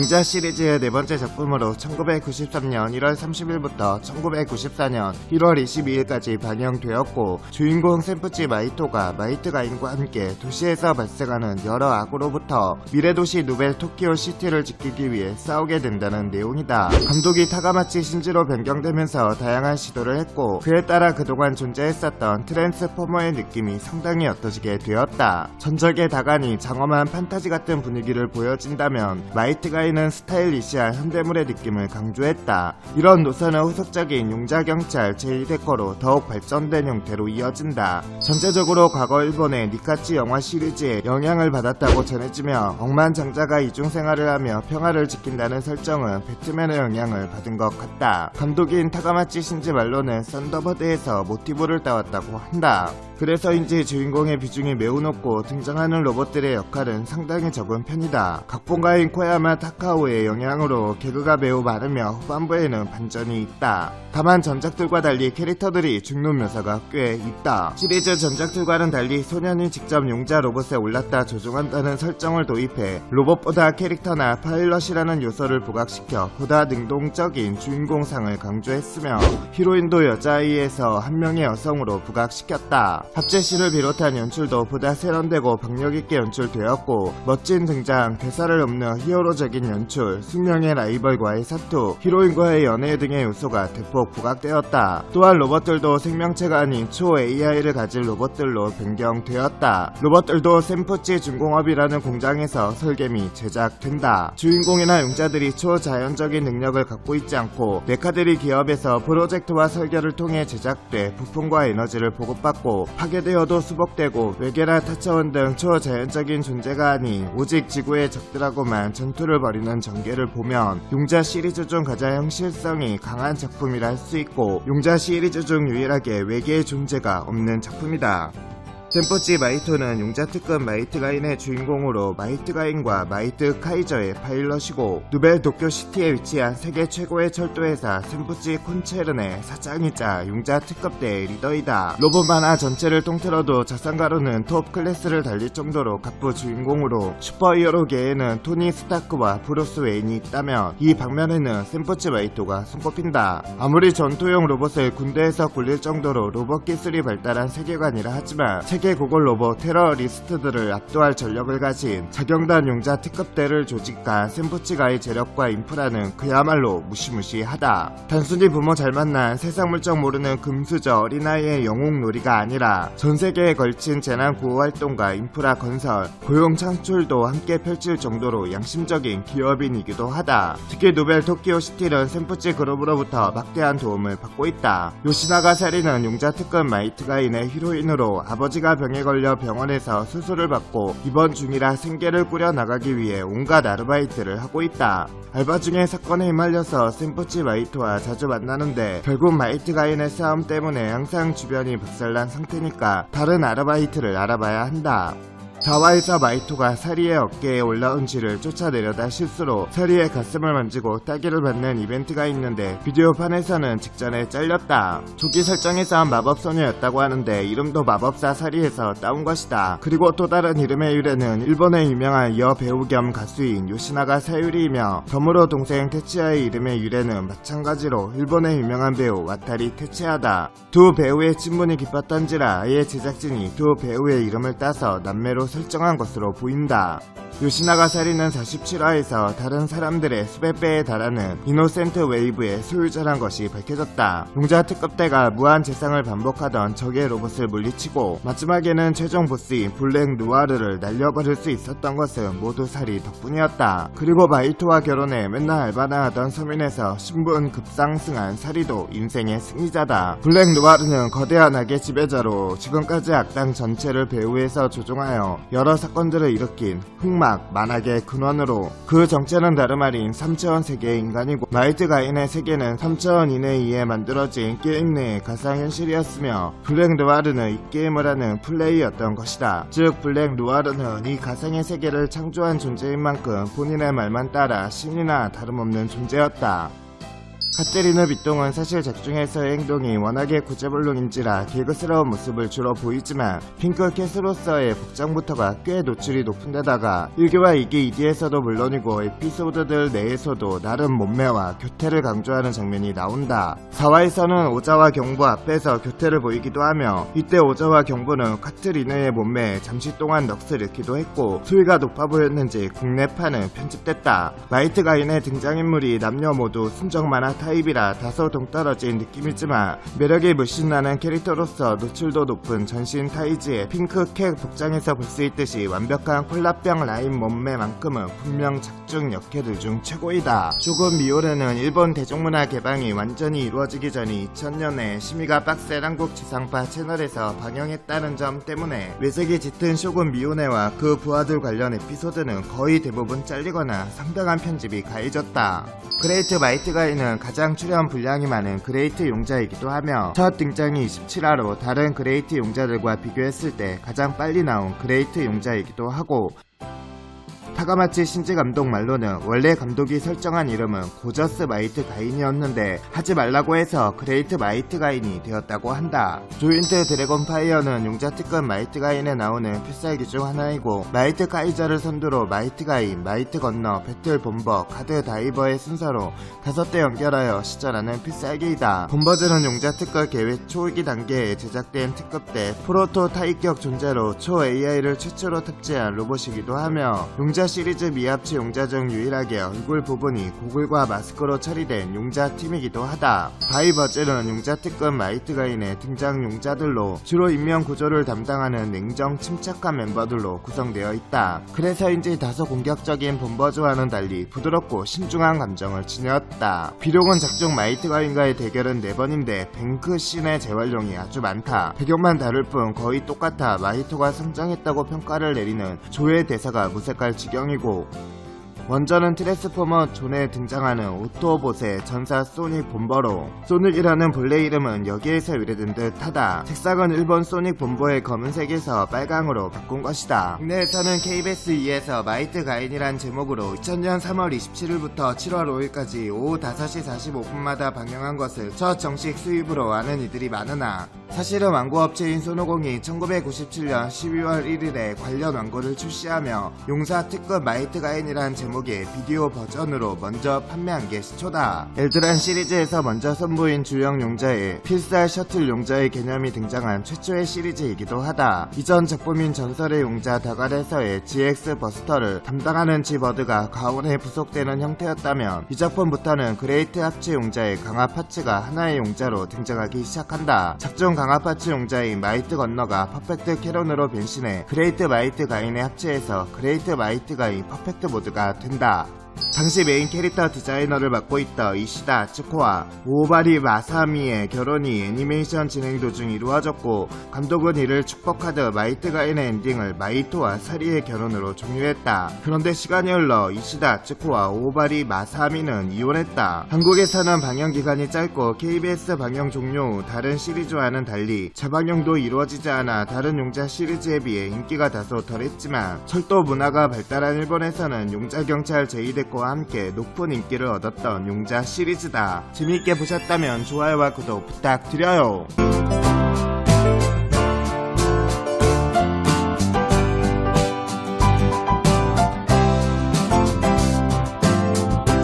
용자 시리즈의 네 번째 작품으로 1993년 1월 30일부터 1994년 1월 22일까지 방영되었고, 주인공 센푸치 마이토가 마이트 가인과 함께 도시에서 발생하는 여러 악으로부터 미래도시 누벨 토키오 시티를 지키기 위해 싸우게 된다는 내용이다. 감독이 타가마치 신지로 변경되면서 다양한 시도를 했고, 그에 따라 그동안 존재했었던 트랜스포머의 느낌이 상당히 옅어지게 되었다. 전적의 다간이 장엄한 판타지 같은 분위기를 보여진다면, 마이트 가인은 스타일리시한 현대물의 느낌을 강조했다. 이런 노선은 후속작인 용자경찰 제2대거로 더욱 발전된 형태로 이어진다. 전체적으로 과거 일본의 니카치 영화 시리즈에 영향을 받았다고 전해지며, 억만장자가 이중생활을 하며 평화를 지킨다는 설정은 배트맨의 영향을 받은 것 같다. 감독인 타가마치 신지 말로는 썬더버드에서 모티브를 따왔다고 한다. 그래서인지 주인공의 비중이 매우 높고 등장하는 로봇들의 역할은 상당히 적은 편이다. 각본가인 코야마 타카오의 영향으로 개그가 매우 많으며 후반부에는 반전이 있다. 다만 전작들과 달리 캐릭터들이 죽는 묘사가 꽤 있다. 시리즈 전작들과는 달리 소년이 직접 용자 로봇에 올랐다 조종한다는 설정을 도입해 로봇보다 캐릭터나 파일럿이라는 요소를 부각시켜 보다 능동적인 주인공상을 강조했으며, 히로인도 여자아이에서 한 명의 여성으로 부각시켰다. 합체씬을 비롯한 연출도 보다 세련되고 박력있게 연출되었고, 멋진 등장, 대사를 읊는 히어로적인 연출, 숙명의 라이벌과의 사투, 히로인과의 연애 등의 요소가 대폭 부각되었다. 또한 로봇들도 생명체가 아닌 초 AI를 가진 로봇들로 변경되었다. 로봇들도 센푸치 중공업이라는 공장에서 설계 및 제작된다. 주인공이나 용자들이 초자연적인 능력을 갖고 있지 않고, 메카들이 기업에서 프로젝트와 설계를 통해 제작돼 부품과 에너지를 보급받고, 파괴되어도 수복되고 외계나 타차원 등 초자연적인 존재가 아닌 오직 지구의 적들하고만 전투를 벌이는 전개를 보면 용자 시리즈 중 가장 형식성이 강한 작품이라 할 수 있고, 용자 시리즈 중 유일하게 외계의 존재가 없는 작품이다. 센푸치 마이토는 용자 특급 마이트 가인의 주인공으로 마이트 가인과 마이트 카이저의 파일럿이고, 누벨 도쿄시티에 위치한 세계 최고의 철도회사 센푸치 콘체른의 사장이자 용자 특급대의 리더이다. 로봇 만화 전체를 통틀어도 자산가로는 톱 클래스를 달릴 정도로 갑부 주인공으로, 슈퍼히어로계에는 토니 스타크와 브루스 웨인이 있다면 이 방면에는 센푸치 마이토가 손꼽힌다. 아무리 전투용 로봇을 군대에서 굴릴 정도로 로봇 기술이 발달한 세계관이라 하지만 세계 고골 로봇 테러리스트들을 압도할 전력을 가진 자경단 용자 특급대를 조직한 센푸치가의 재력과 인프라는 그야말로 무시무시하다. 단순히 부모 잘 만난 세상 물정 모르는 금수저 어린아이의 영웅놀이가 아니라 전세계에 걸친 재난 구호 활동과 인프라 건설, 고용 창출도 함께 펼칠 정도로 양심적인 기업인이기도 하다. 특히 누벨 토키오 시티는 센푸치 그룹으로부터 막대한 도움을 받고 있다. 요시나가 사리는 용자 특급 마이트 가인의 히로인으로 아버지가 병에 걸려 병원에서 수술을 받고 입원 중이라 생계를 꾸려나가기 위해 온갖 아르바이트를 하고 있다. 알바 중에 사건에 휘말려서 센푸치 마이토와 자주 만나는데, 결국 마이트 가인의 싸움 때문에 항상 주변이 박살난 상태니까 다른 아르바이트를 알아봐야 한다. 자와에서 마이토가 사리의 어깨에 올라온 쥐를 쫓아내려다 실수로 사리의 가슴을 만지고 따기를 받는 이벤트가 있는데, 비디오판에서는 직전에 잘렸다. 조기 설정에서 마법소녀였다고 하는데 이름도 마법사 사리에서 따온 것이다. 그리고 또 다른 이름의 유래는 일본의 유명한 여배우 겸 가수인 요시나가 사유리이며, 덤으로 동생 테치아의 이름의 유래는 마찬가지로 일본의 유명한 배우 와타리 테치아다. 두 배우의 친분이 깊었던지라 아예 제작진이 두 배우의 이름을 따서 남매로 설정한 것으로 보인다. 요시나가 사리는 47화에서 다른 사람들의 수백 배에 달하는 이노센트 웨이브의 소유자란 것이 밝혀졌다. 용자 특급대가 무한 재상을 반복하던 적의 로봇을 물리치고, 마지막에는 최종 보스인 블랙 누아르를 날려버릴 수 있었던 것은 모두 사리 덕분이었다. 그리고 마이토와 결혼해 맨날 알바나 하던 서민에서 신분 급상승한 사리도 인생의 승리자다. 블랙 누아르는 거대한 악의 지배자로 지금까지 악당 전체를 배후에서 조종하여 여러 사건들을 일으킨 흑막 만악의 근원으로, 그 정체는 다름 아닌 3차원 세계의 인간이고, 마이트 가인의 세계는 3차원 이내에 의해 만들어진 게임 내의 가상현실이었으며, 블랙 누아르는 이 게임을 하는 플레이였던 것이다. 즉 블랙 누아르는 이 가상의 세계를 창조한 존재인 만큼 본인의 말만 따라 신이나 다름없는 존재였다. 카트리나 빛동은 사실 작중에서의 행동이 워낙에 구제불능인지라 개그스러운 모습을 주로 보이지만 핑크 캣으로서의 복장부터가 꽤 노출이 높은 데다가 1기와 2기 2기에서도 물론이고 에피소드들 내에서도 나름 몸매와 교태를 강조하는 장면이 나온다. 4화에서는 오자와 경부 앞에서 교태를 보이기도 하며 이때 오자와 경부는 카트리나의 몸매에 잠시 동안 넋을 잃기도 했고 수위가 높아 보였는지 국내판은 편집됐다. 마이트 가인의 등장인물이 남녀 모두 순정 만화 타입이라 다소 동떨어진 느낌이지만 매력이 물씬 나는 캐릭터로서 노출도 높은 전신 타이즈의 핑크캣 복장에서 볼 수 있듯이 완벽한 콜라병 라인 몸매만큼은 분명 작중 역캐들 중 최고이다. 쇼군 미오레는 일본 대중문화 개방이 완전히 이루어지기 전인 2000년에 심의가 빡센 한국 지상파 채널에서 방영했다는 점 때문에 외색이 짙은 쇼군 미오네와 그 부하들 관련 에피소드는 거의 대부분 잘리거나 상당한 편집이 가해졌다. 그레이트 마이트 가이는 가장 출연 분량이 많은 그레이트 용자이기도 하며 첫 등장이 27화로 다른 그레이트 용자들과 비교했을 때 가장 빨리 나온 그레이트 용자이기도 하고 타가마치 신지 감독 말로는 원래 감독이 설정한 이름은 고저스 마이트 가인이었는데 하지 말라고 해서 그레이트 마이트 가인이 되었다고 한다. 조인트 드래곤 파이어는 용자 특급 마이트 가인에 나오는 필살기 중 하나이고 마이트 카이저를 선두로 마이트 가인, 마이트 건너, 배틀 본버, 카드 다이버의 순서로 5대 연결하여 시전하는 필살기이다. 본버즈는 용자 특급 계획 초기 단계에 제작된 특급 때 프로토 타입격 존재로 초 AI를 최초로 탑재한 로봇이기도 하며 용자 시리즈 미합치 용자 중 유일하게 얼굴 부분이 고글과 마스크로 처리된 용자 팀이기도 하다. 바이버즈는 용자 특급 마이트 가인의 등장 용자들로 주로 인명 구조를 담당하는 냉정 침착한 멤버들로 구성되어 있다. 그래서인지 다소 공격적인 본버즈와는 달리 부드럽고 신중한 감정을 지녔다. 비룡은 작중 마이트 가인과의 대결은 4번인데 뱅크 씬의 재활용이 아주 많다. 배경만 다를 뿐 거의 똑같아 마이토가 성장했다고 평가를 내리는 조의 대사가 무색할 지경이고 원전은 트랜스포머 존에 등장하는 오토봇의 전사 소닉 본버로 소닉이라는 본래 이름은 여기에서 유래된 듯 하다. 색상은 일본 소닉 본버의 검은색에서 빨강으로 바꾼 것이다. 국내에서는 KBS 2에서 마이트 가인이란 제목으로 2000년 3월 27일부터 7월 5일까지 오후 5시 45분마다 방영한 것을 첫 정식 수입으로 아는 이들이 많으나 사실은 완구업체인 소노공이 1997년 12월 1일에 관련 완구를 출시하며 용사 특급 마이트 가인이란 제목의 비디오 버전으로 먼저 판매한 게 시초다. 엘드란 시리즈에서 먼저 선보인 주형 용자의 필살 셔틀 용자의 개념이 등장한 최초의 시리즈이기도 하다. 이전 작품인 전설의 용자 다갈에서의 GX 버스터를 담당하는 지버드가 가운에 부속되는 형태였다면 이 작품부터는 그레이트 합체 용자의 강화 파츠가 하나의 용자로 등장하기 시작한다. 작중 강화 파츠 용자인 마이트 건너가 퍼펙트 캐런으로 변신해 그레이트 마이트 가인의 합체에서 그레이트 마이트 가인 퍼펙트 모드가 된다. 당시 메인 캐릭터 디자이너를 맡고 있던 이시다 아츠코와 오바리 마사미의 결혼이 애니메이션 진행 도중 이루어졌고 감독은 이를 축복하듯 마이트 가인의 엔딩을 마이토와 사리의 결혼으로 종료했다. 그런데 시간이 흘러 이시다 아츠코와 오바리 마사미는 이혼했다. 한국에서는 방영 기간이 짧고 KBS 방영 종료 후 다른 시리즈와는 달리 재방영도 이루어지지 않아 다른 용자 시리즈에 비해 인기가 다소 덜했지만 철도 문화가 발달한 일본에서는 용자경찰 제2대 와 함께 높은 인기를 얻었던 용자 시리즈다. 재미있게 보셨다면 좋아요와 구독 부탁드려요.